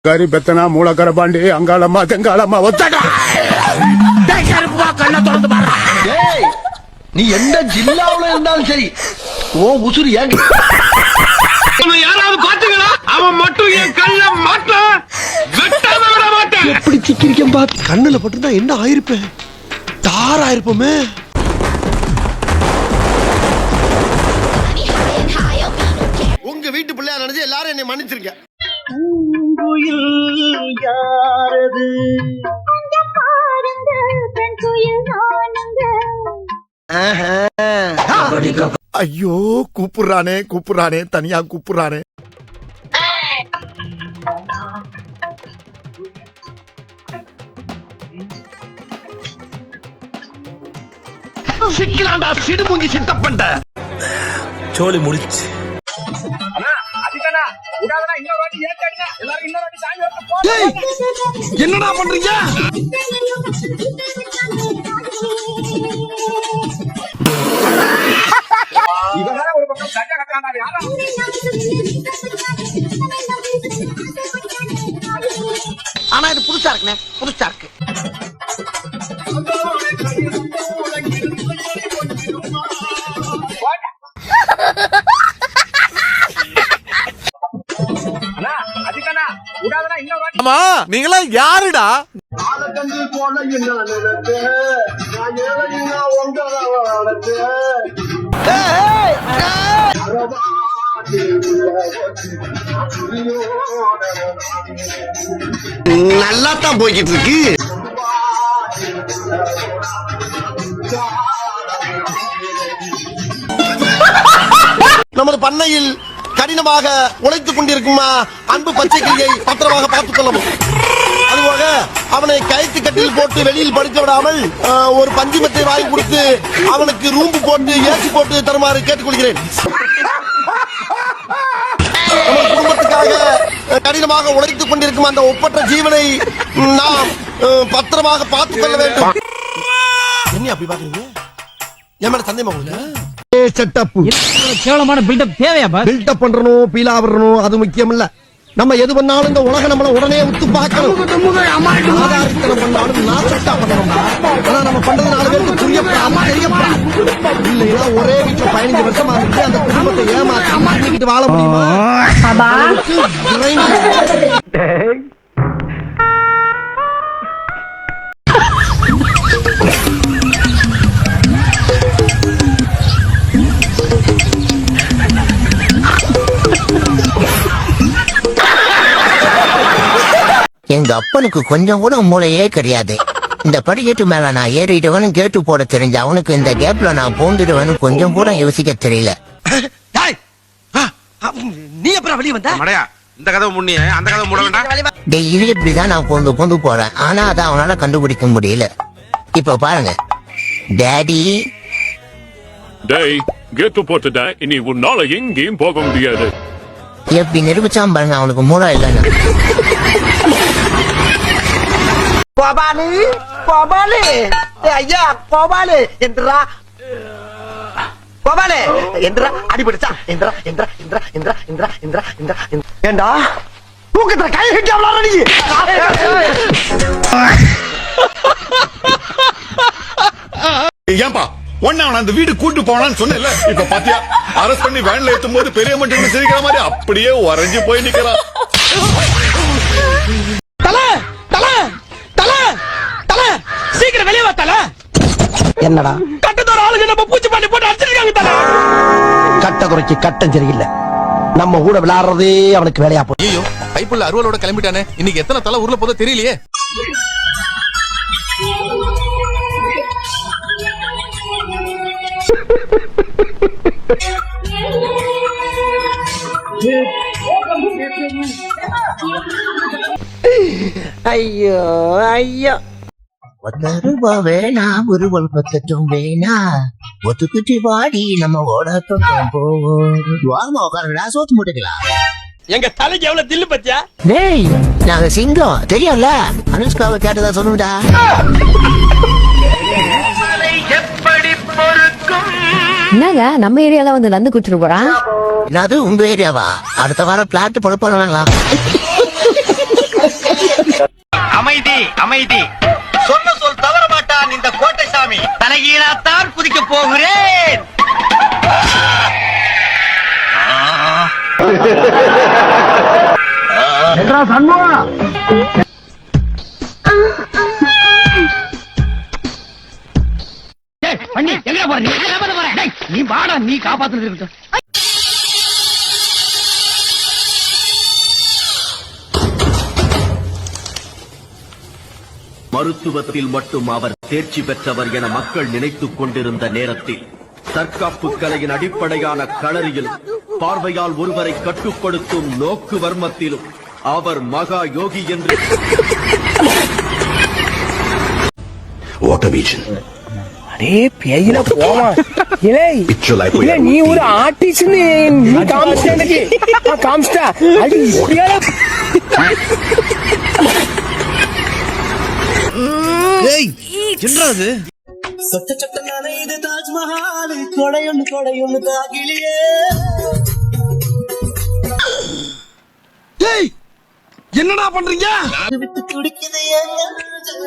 கறி பெத்தனா மூலக்கரை பாண்டி அங்காளம்மா தெங்காளம்மா ஒத்தடா கண்ணை திறந்து பாரு. நீ எந்த ஜில்லாவுல இருந்தாலும் சரி ஓ உசுறு ஏங்க யாராவது பாத்துங்களா? அவன் மட்டும் என் கண்ண மாட்டான், வெட்டாம விட மாட்டேன். எப்படி சிக்கிரிக்கம் பார்த்து கண்ணுல பட்டுதான் என்ன ஆயிருப்பேன், தார் ஆயிருப்போமே. உங்க வீட்டு பிள்ளையா நினைச்சு எல்லாரும் என்னை மன்னிச்சிருக்க. ஐயோ கூப்பிடுறானே கூப்பிடுறானே தனியா கூப்பிடுறானே. சிக்கலாண்டா சிடுமுங்கி சித்தப்பண்ட சோலி முடிச்சு. என்னடா பண்றீங்க? ஆனா இது புதுசா இருக்குண்ணே, புதுசா இருக்கு. ஆமா நீங்களா யாருடா? நல்லா தான் போய்கிட்டு இருக்கு. நமது பண்ணையில் கடினமாக உழைத்துக் கொண்டிருக்குமா அன்பு பச்சை கிளியை பத்திரமாக பார்த்துக் கொள்ளவும். அதுபோக அவனை கயிற்று கட்டில் போட்டு வெளியில் படுக்க விடாமல் ஒரு பஞ்சுமத்தை வாங்கி கொடுத்து அவனுக்கு ரூம்பு போட்டு ஏசி போட்டு தருமாறு கேட்டுக்கொள்கிறேன். நமது குடும்பத்துக்காக கடினமாக உழைத்துக் கொண்டிருக்கும் அந்த ஒப்பற்ற ஜீவனை நாம் பத்திரமாக பார்த்துக் கொள்ள வேண்டும். என்ன அப்படி பாக்குறீங்க? என் மேல சந்தேகமா? கேவலமான பில்டப் தேவையா? பில்டப் பண்றணும், பீலா வரணும், அது முக்கியம் இல்ல. நம்ம எது பண்ணாலும் இந்த உலகம் நம்மள உடனே உத்து பார்க்கணும். ஆதாரத்தனம் பண்ணாலும் நாசத்தா பண்ணணும். ஆனா நம்ம பண்றது 4 பேருக்கு புரியப்படாம தெரியப்படாது. இல்லைன்னா ஒரே வீட்டுல 15 வருஷமா இருந்து அந்த குடும்பத்தை ஏமாத்திட்டு வாழ முடியுமா? எங்க அப்பனுக்கு கொஞ்சம் கூட மூளையே கிடையாது. இந்த படிக்கட்டு மேல நான் ஏறிடுவேன்னு கேட்டு போட தெரிஞ்ச அவனுக்கு இந்த கேப்ல நான் பூந்துடுவேன்னு கொஞ்சம் கூட யோசிக்க தெரியல. நீ அப்புறம் வெளியே வந்த மடையா? இந்த கதவை முன்னியே அந்த கதவை மூட வேண்டாம். டெய்லி இப்படிதான் நான் பூந்து போறேன். ஆனா அதை அவனால கண்டுபிடிக்க முடியல. இப்ப பாருங்க டாடி. டேய் கேட்டு போட்டுடா, இனி உன்னால எங்கேயும் போக முடியாது. எப்படி நிரூபிச்சான் பாருங்க அவனுக்கு மூளை இல்லைன்னு. கோபாலு கோபாலு ஐயா கோபாலு என்றா கோபாலு என்றா அடிபடிச்சா என்றா என்றா என்றா என்றா என்றா என்றா என்றா ஏண்டா தூக்கத்துல கை கட்டி அவ்வளவு ஏன்பா ஒன்னு அவன் அந்த வீடு கூட்டு போனான்னு சொன்னேன்ல, இப்ப பாத்தியா அரஸ்ட் பண்ணி வேன்ல ஏத்தும் போது பெரிய மட்டும் சிரிக்கிற மாதிரி அப்படியே உறைஞ்சு போய் நிக்கிறான். சீக்கிரம் வெளியே வாத்தல. என்னடா கட்டத்தோட ஆளுங்க நம்ம பூச்சி பண்ணி போட்டு அடிச்சிருக்காங்க தல. கட்ட குறைக்கு கட்டம் சரியில்லை. நம்ம கூட விளையாடுறதே அவனுக்கு வேலையா போய். ஐயோ பைப்புள்ள அருவாளோட கிளம்பிட்டானே. இன்னைக்கு எத்தனை தலை ஊர்ல போதோ தெரியலையே. ஐயோ ஐயோ ₹1 வேணா ஒரு பக்கத்தும் வேணா ஒத்துக்குட்டி வாடி நம்ம ஓட பக்கம் போவோம். வாமா உட்காருடா சோத்து முட்டைக்கலாம். எங்க தலைக்கு எவ்வளவு தில்லு பத்தியா? டேய் நாங்க சிங்கம் தெரியும்ல. அனுஷ்காவை கேட்டதா சொல்லுடா. என்னங்க நம்ம ஏரியால வந்து நந்து குடிச்சிட்டு போறான்? என்னது உங்க ஏரியாவா? அடுத்த வாரம் பிளாட் பொழப்பாங்களா? பண்ணி எங்க போற நீ வாடா, நீ காப்பாத்துறது. மருத்துவத்தில் மட்டும் அவர் தேர்ச்சி பெற்றவர் என மக்கள் நினைத்துக் கொண்டிருந்த நேரத்தில் தற்காப்பு கலையின் அடிப்படையான களரியில் பார்வையால் ஒருவரை கட்டுப்படுத்தும் நோக்கு வர்மத்திலும் அவர் மகா யோகி என்று அடே பேயில போமா. இல்ல நீ ஒரு ஆர்டிஸ்ட், நீ காமிச்சிட்ட எனக்கு. காமிச்சிட்டா அது இப்படியா? சொட்ட சொட்ட நனைது தாஜ்மஹால் கொடையொன்னு கொடையொன்னு தாகிலியே. என்னடா பண்றீங்க? விட்டு துடிக்குது ஏங்க,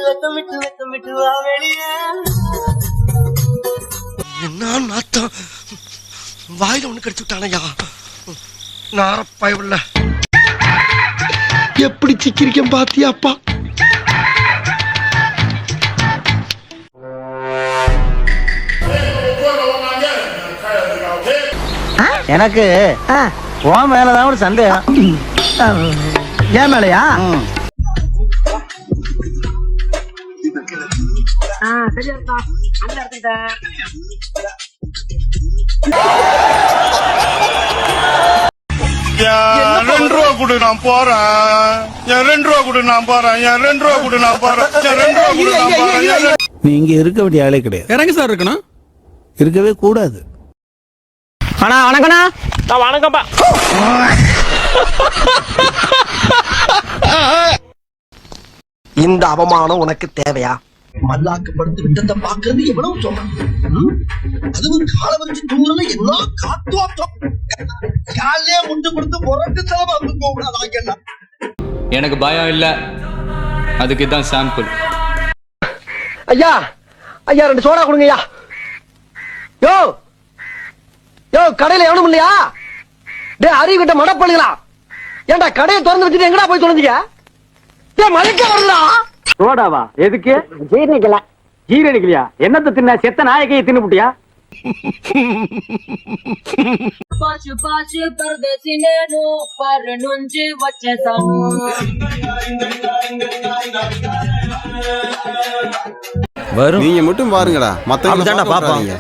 வெக்கம் விட்டு வெக்கம் விட்டு வா வெளியே. என்ன நாத்தம், வாயில ஒண்ணு கடிச்சு விட்டானையா நாரப்பாயுள்ள. எப்படி சிக்கிரிக்கம் பாத்தியாப்பா? எனக்கு உன் மேலதான் ஒரு சந்தேகம். ஏன் மேலையா? ₹2 கொடு நான் போறேன். ₹2 கொடு நான் போறேன். ₹2 கொடு நான் போறேன். ₹2 கொடு நான் போறேன். நீ இங்க இருக்க வேண்டிய ஆளே கிடையாது. இறங்க சார் இருக்கணும். இருக்கவே கூடாது. அண்ணா வணக்கண்ணா. வணக்கம்ப்பா. இந்த அவமானம் உனக்கு தேவையா? மல்லாக்கப்படுத்து விட்டத்தை பாக்குறது எவ்வளவு சொல்றேன். அதுவும் கால வச்சு தூங்குறது என்ன காத்தோட்டம். காலே முட்டு கொடுத்து புறக்கு செலவு வந்து போகக்கூடாது. எனக்கு பயம் இல்ல, அதுக்கு தான் சாம்பிள். ஐயா ஐயா 2 சோடா கொடுங்க ஐயா. யோ யோ கடையில எவனும் இல்லையா? டே அறிவிட்ட மடப்பள்ளிகளா, ஏன்டா கடையை திறந்து வச்சுட்டு எங்கடா போய் தொலைஞ்சிக்க? டே மழைக்க வரலா. சோடாவா எதுக்கு? ஜீரணிக்கல. ஜீரணிக்கலையா? என்னத்த தின்ன? செத்த நாயகையை தின்னுபுட்டியா? பாச்சு பாச்சு பரதேசி நேனு பர நுஞ்சு వచ్చేసాను. வரும். நீங்க மட்டும் பாருங்கடா, மத்தவங்க பாப்பாங்க.